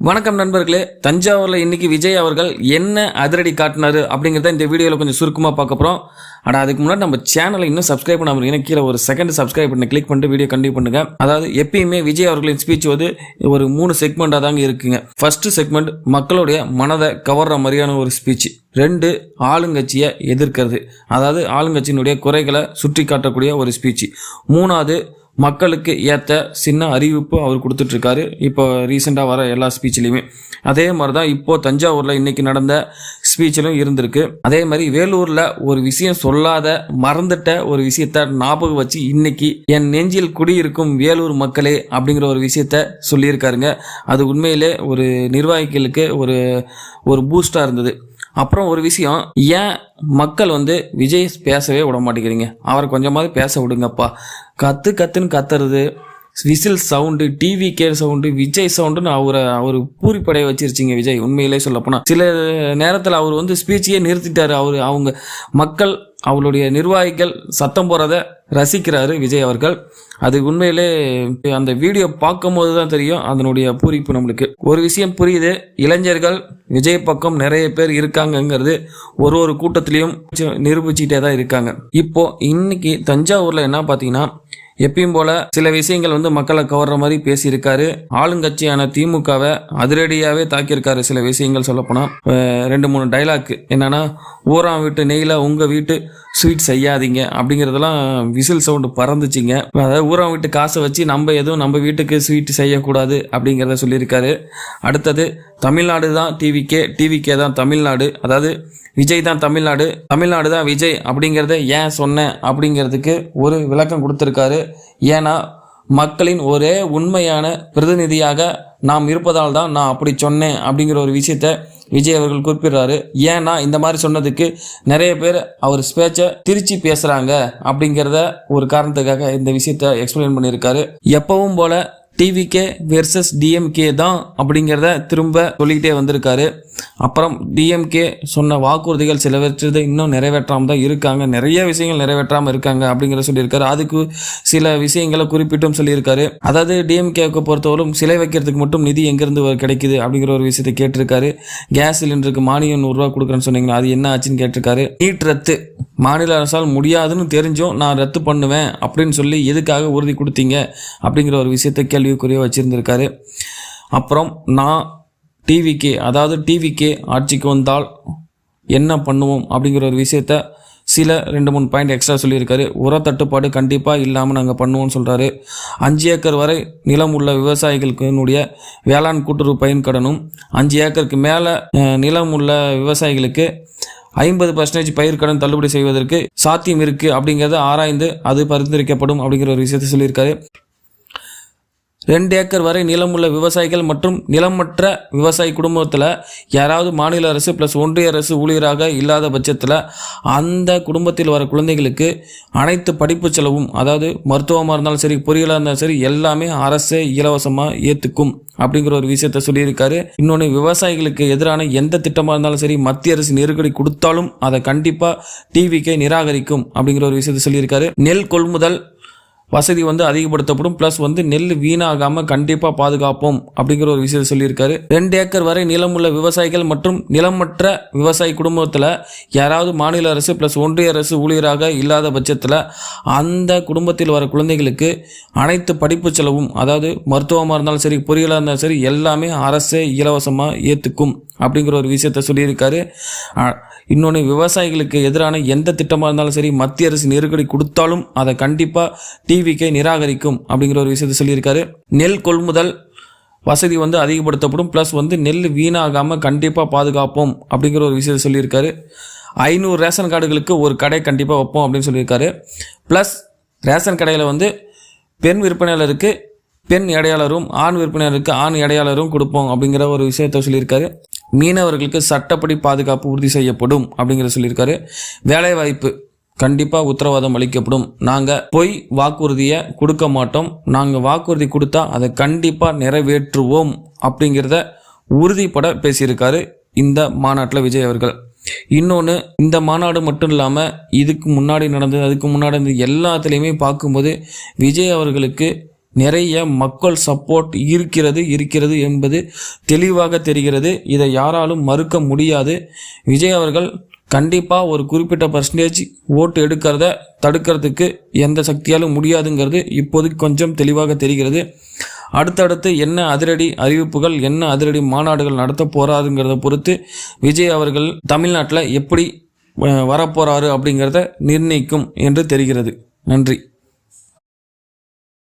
வணக்கம் நண்பர்களே. தஞ்சாவூரில் இன்னைக்கு விஜய் அவர்கள் என்ன அதிரடி காட்டினாரு அப்படிங்கிறத இந்த வீடியோவில் கொஞ்சம் சுருக்கமாக பார்க்க போகிறோம். ஆனால் அதுக்கு முன்னாடி நம்ம சேனலை இன்னும் சப்ஸ்கிரைப் பண்ணாமல் இருக்கீங்க, கீழே ஒரு செகண்ட் சப்ஸ்கிரைப் பண்ணி கிளிக் பண்ணிட்டு வீடியோ கண்டினியூ பண்ணுங்க. அதாவது எப்பயுமே விஜய் அவர்களின் ஸ்பீச் வந்து ஒரு 3 செக்மெண்ட்டாக தாங்க இருக்குங்க. ஃபர்ஸ்ட் செக்மெண்ட் மக்களுடைய மனதை கவர்ற மாதிரியான ஒரு ஸ்பீச். 2 ஆளுங்கட்சியை எதிர்க்கிறது, அதாவது ஆளுங்கட்சியினுடைய குறைகளை சுற்றி காட்டக்கூடிய ஒரு ஸ்பீச். 3வது மக்களுக்கு ஏற்ற சின்ன அறிவிப்பு அவர் கொடுத்துட்ருக்காரு இப்போ ரீசெண்டாக வர எல்லா ஸ்பீச்லேயுமே. அதே மாதிரி தான் இப்போது தஞ்சாவூரில் இன்றைக்கி நடந்த ஸ்பீச்சிலும் இருந்திருக்கு. அதே மாதிரி வேலூரில் ஒரு விஷயம் சொல்லாத மறந்துட்ட ஒரு விஷயத்த ஞாபகம் வச்சு இன்னைக்கு என் நெஞ்சில் குடியிருக்கும் வேலூர் மக்களே அப்படிங்கிற ஒரு விஷயத்த சொல்லியிருக்காருங்க. அது உண்மையிலே ஒரு நிர்வாகிகளுக்கு ஒரு பூஸ்டாக இருந்தது. அப்புறம் ஒரு விஷயம், ஏன் மக்கள் வந்து விஜய் பேசவே விட மாட்டேங்கிறீங்க, அவரை கொஞ்சமாவது பேச விடுங்கப்பா. கத்துன்னு கத்துறது, விசில் சவுண்டு, டிவி கேர் சவுண்டு, விஜய் சவுண்டுன்னு அவர் பூரிப்படைய வச்சிருச்சிங்க விஜய். உண்மையிலே சொல்லப்போனால் சில நேரத்தில் அவர் வந்து ஸ்பீச்சையே நிறுத்திட்டாரு. அவங்க மக்கள் அவருடைய நிர்வாகிகள் சத்தம் போறதை ரசிக்கிறாரு விஜய் அவர்கள். அது உண்மையிலே அந்த வீடியோ பார்க்கும் போது தான் தெரியும் அதனுடைய பூரிப்பு நம்மளுக்கு. ஒரு விஷயம் புரியுது, இளைஞர்கள் விஜய் பக்கம் நிறைய பேர் இருக்காங்கங்கிறது ஒரு கூட்டத்திலையும் நிரூபிச்சுட்டே தான் இருக்காங்க. இப்போ இன்னைக்கு தஞ்சாவூர்ல என்ன பார்த்தீங்கன்னா, எப்பயும் போல சில விஷயங்கள் வந்து மக்களை கவர்ற மாதிரி பேசியிருக்காரு. ஆளுங்கட்சியான திமுகவை அதிரடியாவே தாக்கியிருக்காரு. சில விஷயங்கள் சொல்லப்போனா 2-3 டைலாக் என்னன்னா, ஊராம் வீட்டு நெய்ல உங்க வீட்டு ஸ்வீட் செய்யாதீங்க அப்படிங்கிறதெல்லாம் விசில் சவுண்டு பறந்துச்சிங்க. அதாவது ஊராம் வீட்டு காசை வச்சு நம்ம வீட்டுக்கு ஸ்வீட் செய்யக்கூடாது அப்படிங்கிறத சொல்லியிருக்காரு. அடுத்தது தமிழ்நாடு தான் டிவிகே தான் தமிழ்நாடு, அதாவது விஜய் தான் தமிழ்நாடு தான் விஜய் அப்படிங்கிறத ஏன் சொன்னேன் அப்படிங்கிறதுக்கு ஒரு விளக்கம் கொடுத்துருக்காரு. ஏன்னா மக்களின் ஒரே உண்மையான பிரதிநிதியாக நாம் இருப்பதால் தான் நான் அப்படி சொன்னேன் அப்படிங்கிற ஒரு விஷயத்த விஜய் அவர்கள் குறிப்பிடுறாரு. ஏன்னா இந்த மாதிரி சொன்னதுக்கு நிறைய பேர் அவர் ஸ்பீச்சை திருச்சி பேசுகிறாங்க அப்படிங்கிறத ஒரு காரணத்துக்காக இந்த விஷயத்த எக்ஸ்பிளைன் பண்ணியிருக்காரு. எப்பவும் போல டிவிகே வெர்சஸ் டிஎம்கே தான் அப்படிங்கிறத திரும்ப சொல்லிக்கிட்டே வந்திருக்காரு. அப்புறம் டிஎம்கே சொன்ன வாக்குறுதிகள் சிலவற்றை இன்னும் நிறைவேற்றாமல் தான் இருக்காங்க, நிறைய விஷயங்கள் நிறைவேற்றாமல் இருக்காங்க அப்படிங்கிறத சொல்லியிருக்காரு. அதுக்கு சில விஷயங்களை குறிப்பிட்டும் சொல்லியிருக்காரு. அதாவது டிஎம்கேவுக்கு பொறுத்தவரைக்கும் சிலை வைக்கிறதுக்கு மட்டும் நிதி எங்கேருந்து கிடைக்குது அப்படிங்கிற ஒரு விஷயத்தை கேட்டிருக்காரு. கேஸ் சிலிண்டருக்கு மானியம் 100 ரூபா கொடுக்குறேன்னு சொன்னீங்கன்னா அது என்ன ஆச்சுன்னு கேட்டிருக்காரு. நீட் ரத்து மாநில அரசால் முடியாதுன்னு தெரிஞ்சும் நான் ரத்து பண்ணுவேன் அப்படின்னு சொல்லி எதுக்காக உறுதி கொடுத்தீங்க அப்படிங்கிற ஒரு விஷயத்தை கேள்விக்குரிய வச்சிருந்திருக்காரு. அப்புறம் நான் டிவிகே ஆட்சிக்கு வந்தால் என்ன பண்ணுவோம் அப்படிங்கிற ஒரு விஷயத்த சில 2-3 பாயிண்ட் எக்ஸ்ட்ரா சொல்லியிருக்காரு. உர தட்டுப்பாடு கண்டிப்பாக இல்லாமல் நாங்கள் பண்ணுவோம்னு சொல்கிறாரு. 5 ஏக்கர் வரை நிலம் உள்ள விவசாயிகளுக்கு வேளாண் கூட்டுறவு பயன் கடனும், 5 ஏக்கருக்கு மேலே நிலம் உள்ள விவசாயிகளுக்கு 50% பயிர்க்கடன் தள்ளுபடி செய்வதற்கு சாத்தியம் இருக்கு அப்படிங்கிறத ஆராய்ந்து அது பரிந்துரைக்கப்படும் அப்படிங்கிற ஒரு விஷயத்தை சொல்லியிருக்காரு. 2 ஏக்கர் வரை நிலம் உள்ள விவசாயிகள் மற்றும் நிலமற்ற விவசாயி குடும்பத்தில் யாராவது மாநில அரசு + ஒன்றிய அரசு ஊழியராக இல்லாத பட்சத்தில் அந்த குடும்பத்தில் வர குழந்தைகளுக்கு அனைத்து படிப்பு செலவும், அதாவது மருத்துவமாக இருந்தாலும் சரி பொறியியலாக இருந்தாலும் சரி எல்லாமே அரசே இலவசமாக ஏற்றுக்கும் அப்படிங்கிற ஒரு விஷயத்த சொல்லியிருக்காரு. இன்னொன்று, விவசாயிகளுக்கு எதிரான எந்த திட்டமாக இருந்தாலும் சரி மத்திய அரசு நெருக்கடி கொடுத்தாலும் அதை கண்டிப்பாக டிவிகே நிராகரிக்கும் அப்படிங்கிற ஒரு விஷயத்த சொல்லியிருக்காரு. நெல் கொள்முதல் வசதி அதிகப்படுத்தப்படும், ப்ளஸ் நெல் வீணாகாமல் கண்டிப்பாக பாதுகாப்போம் அப்படிங்கிற ஒரு விஷயத்தை சொல்லியிருக்காரு. 2 ஏக்கர் வரை நிலம் உள்ள விவசாயிகள் மற்றும் நிலமற்ற விவசாயி குடும்பத்தில் யாராவது மாநில அரசு + ஒன்றிய அரசு ஊழியராக இல்லாத பட்சத்தில் அந்த குடும்பத்தில் வர குழந்தைகளுக்கு அனைத்து படிப்பு செலவும், அதாவது மருத்துவமாக இருந்தாலும் சரி பொறியியலாக இருந்தாலும் சரி எல்லாமே அரசே இலவசமாக ஏற்றுக்கும் அப்படிங்கிற ஒரு விஷயத்த சொல்லியிருக்காரு. இன்னொன்று, விவசாயிகளுக்கு எதிரான எந்த திட்டமாக இருந்தாலும் சரி மத்திய அரசு நெருக்கடி கொடுத்தாலும் அதை கண்டிப்பாக டிவிகே நிராகரிக்கும் அப்படிங்கிற ஒரு விஷயத்தை சொல்லியிருக்காரு. நெல் கொள்முதல் வசதி அதிகப்படுத்தப்படும், ப்ளஸ் நெல் வீணாகாமல் கண்டிப்பாக பாதுகாப்போம் அப்படிங்கிற ஒரு விஷயத்தை சொல்லியிருக்காரு. 500 ரேஷன் கார்டுகளுக்கு ஒரு கடை கண்டிப்பாக வைப்போம் அப்படின்னு சொல்லியிருக்காரு. ப்ளஸ் ரேஷன் கடையில் பெண் விற்பனையாளருக்கு பெண் இடையாளரும் ஆண் விற்பனையாளருக்கு ஆண் இடையாளரும் கொடுப்போம் அப்படிங்கிற ஒரு விஷயத்த சொல்லியிருக்காரு. மீனவர்களுக்கு சட்டப்படி பாதுகாப்பு உறுதி செய்யப்படும் அப்படிங்கிறத சொல்லியிருக்காரு. வேலைவாய்ப்பு கண்டிப்பாக உத்தரவாதம் அளிக்கப்படும், நாங்கள் பொய் வாக்குறுதியை கொடுக்க மாட்டோம், நாங்கள் வாக்குறுதி கொடுத்தா அதை கண்டிப்பாக நிறைவேற்றுவோம் அப்படிங்கிறத உறுதிப்பட பேசியிருக்காரு இந்த மாநாட்டில் விஜய் அவர்கள். இன்னொன்று, இந்த மாநாடு மட்டும் இல்லாமல் இதுக்கு முன்னாடி நடந்தது அதுக்கு முன்னாடி எல்லாத்துலேயுமே பார்க்கும்போது விஜய் அவர்களுக்கு நிறைய மக்கள் சப்போர்ட் இருக்கிறது என்பது தெளிவாக தெரிகிறது. இதை யாராலும் மறுக்க முடியாது. விஜய் அவர்கள் கண்டிப்பாக ஒரு குறிப்பிட்ட பர்சன்டேஜ் ஓட்டு எடுக்கிறத தடுக்கிறதுக்கு எந்த சக்தியாலும் முடியாதுங்கிறது இப்போதைக்கு கொஞ்சம் தெளிவாக தெரிகிறது. அடுத்தடுத்து என்ன அதிரடி அறிவிப்புகள், என்ன அதிரடி மாநாடுகள் நடத்த போறாருங்கிறத பொறுத்து விஜய் அவர்கள் தமிழ்நாட்டில் எப்படி வரப்போறாரு அப்படிங்கிறத நிர்ணயிக்கும் என்று தெரிகிறது. நன்றி.